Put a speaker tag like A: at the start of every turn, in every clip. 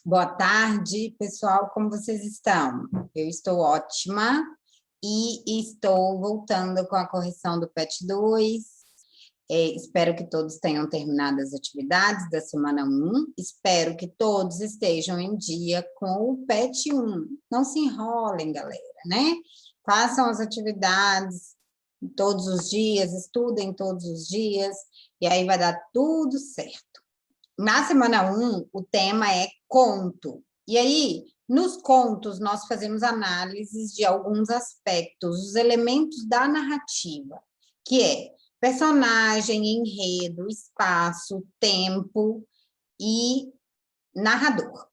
A: Boa tarde, pessoal, como vocês estão? Eu estou ótima e estou voltando com a correção do PET 2. Espero que todos tenham terminado as atividades da semana 1. Espero que todos estejam em dia com o PET 1. Não se enrolem, galera, né? Façam as atividades todos os dias, estudem todos os dias, e aí vai dar tudo certo. Na semana 1, o tema é conto. E aí, nos contos, nós fazemos análises de alguns aspectos, os elementos da narrativa, que é personagem, enredo, espaço, tempo e narrador.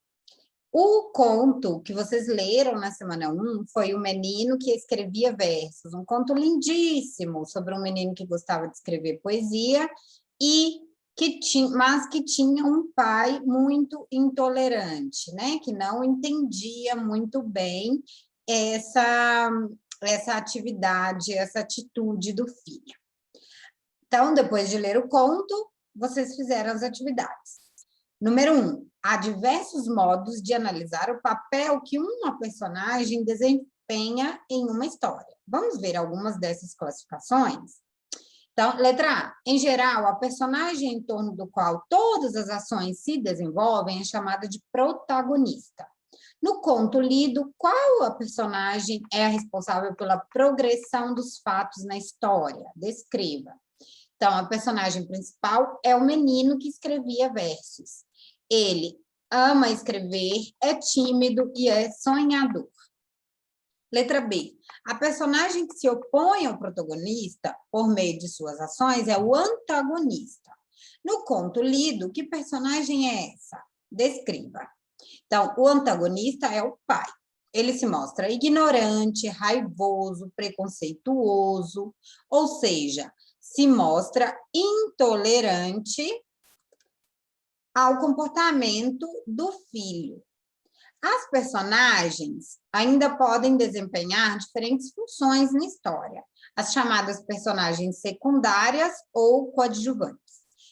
A: O conto que vocês leram na semana 1 foi O Menino que Escrevia Versos, um conto lindíssimo sobre um menino que gostava de escrever poesia mas que tinha um pai muito intolerante, né? Que não entendia muito bem essa atividade, essa atitude do filho. Então, depois de ler o conto, vocês fizeram as atividades. Número 1, há diversos modos de analisar o papel que uma personagem desempenha em uma história. Vamos ver algumas dessas classificações? Então, letra A. Em geral, a personagem em torno do qual todas as ações se desenvolvem é chamada de protagonista. No conto lido, qual a personagem é a responsável pela progressão dos fatos na história? Descreva. Então, a personagem principal é o menino que escrevia versos. Ele ama escrever, é tímido e é sonhador. Letra B. A personagem que se opõe ao protagonista por meio de suas ações é o antagonista. No conto lido, que personagem é essa? Descreva. Então, o antagonista é o pai. Ele se mostra ignorante, raivoso, preconceituoso, ou seja, se mostra intolerante ao comportamento do filho. As personagens ainda podem desempenhar diferentes funções na história, as chamadas personagens secundárias ou coadjuvantes.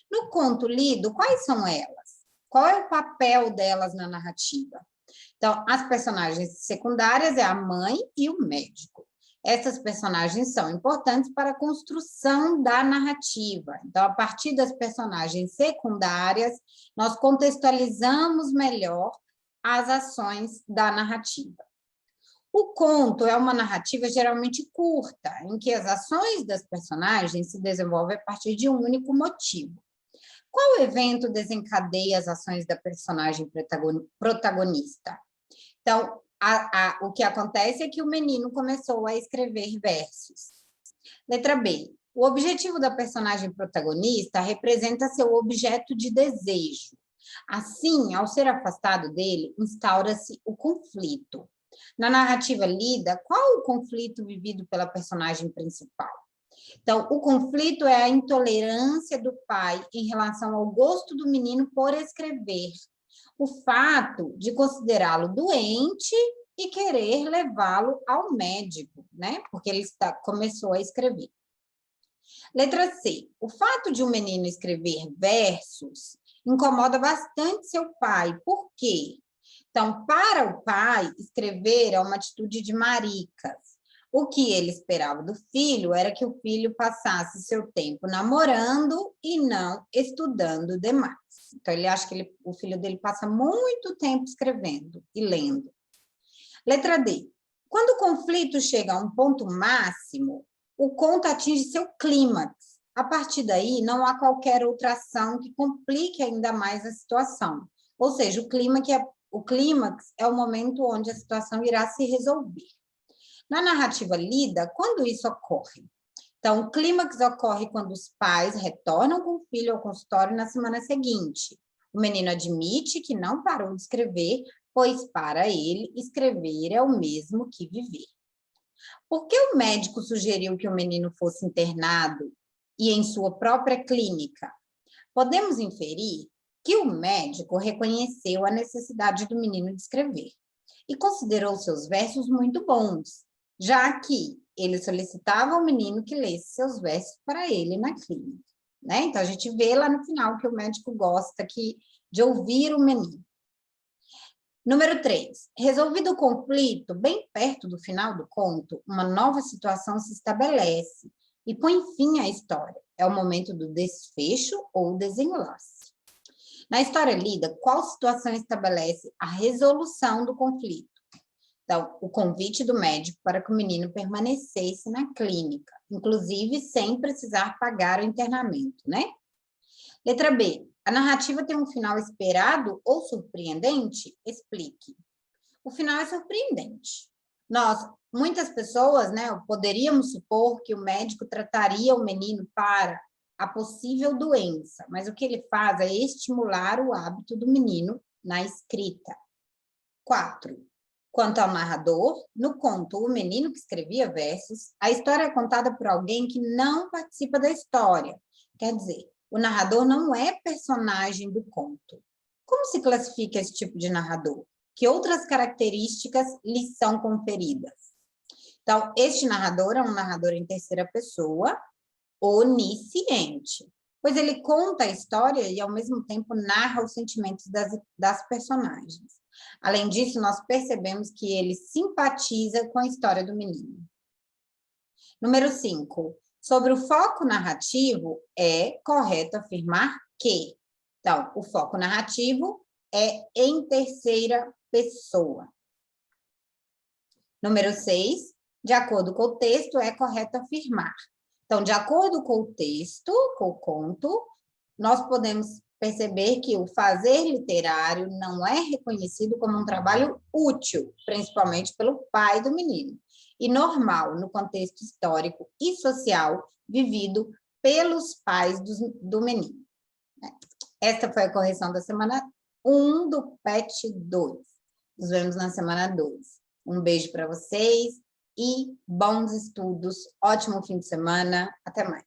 A: No conto lido, quais são elas? Qual é o papel delas na narrativa? Então, as personagens secundárias é a mãe e o médico. Essas personagens são importantes para a construção da narrativa. Então, a partir das personagens secundárias, nós contextualizamos melhor as ações da narrativa. O conto é uma narrativa geralmente curta, em que as ações das personagens se desenvolvem a partir de um único motivo. Qual evento desencadeia as ações da personagem protagonista? Então, o que acontece é que o menino começou a escrever versos. Letra B. O objetivo da personagem protagonista representa seu objeto de desejo. Assim, ao ser afastado dele, instaura-se o conflito. Na narrativa lida, qual o conflito vivido pela personagem principal? Então, o conflito é a intolerância do pai em relação ao gosto do menino por escrever. O fato de considerá-lo doente e querer levá-lo ao médico, né? Porque ele começou a escrever. Letra C. O fato de um menino escrever versos incomoda bastante seu pai. Por quê? Então, para o pai, escrever é uma atitude de maricas. O que ele esperava do filho era que o filho passasse seu tempo namorando e não estudando demais. Então, ele acha que o filho dele passa muito tempo escrevendo e lendo. Letra D. Quando o conflito chega a um ponto máximo, o conto atinge seu clímax. A partir daí, não há qualquer outra ação que complique ainda mais a situação. Ou seja, o clímax é o momento onde a situação irá se resolver. Na narrativa lida, quando isso ocorre? Então, o clímax ocorre quando os pais retornam com o filho ao consultório na semana seguinte. O menino admite que não parou de escrever, pois para ele, escrever é o mesmo que viver. Por que o médico sugeriu que o menino fosse internado e em sua própria clínica? Podemos inferir que o médico reconheceu a necessidade do menino de escrever e considerou seus versos muito bons, já que ele solicitava ao menino que lesse seus versos para ele na clínica, né? Então, a gente vê lá no final que o médico gosta de ouvir o menino. Número 3. Resolvido o conflito, bem perto do final do conto, uma nova situação se estabelece e põe fim à história. É o momento do desfecho ou desenlace. Na história lida, qual situação estabelece a resolução do conflito? Então, o convite do médico para que o menino permanecesse na clínica, inclusive sem precisar pagar o internamento, né? Letra B. A narrativa tem um final esperado ou surpreendente? Explique. O final é surpreendente. Muitas pessoas, né, poderíamos supor que o médico trataria o menino para a possível doença, mas o que ele faz é estimular o hábito do menino na escrita. 4. Quanto ao narrador, no conto O Menino que Escrevia Versos, a história é contada por alguém que não participa da história. Quer dizer, o narrador não é personagem do conto. Como se classifica esse tipo de narrador? Que outras características lhe são conferidas? Então, este narrador é um narrador em terceira pessoa, onisciente, pois ele conta a história e, ao mesmo tempo, narra os sentimentos das personagens. Além disso, nós percebemos que ele simpatiza com a história do menino. Número 5. Sobre o foco narrativo, é correto afirmar que. Então, o foco narrativo é em terceira pessoa. Número 6. De acordo com o texto, é correto afirmar. Então, de acordo com o texto, com o conto, nós podemos perceber que o fazer literário não é reconhecido como um trabalho útil, principalmente pelo pai do menino, e normal no contexto histórico e social vivido pelos pais do menino. Esta foi a correção da semana 1 do PET 2. Nos vemos na semana 2. Um beijo para vocês e bons estudos. Ótimo fim de semana. Até mais.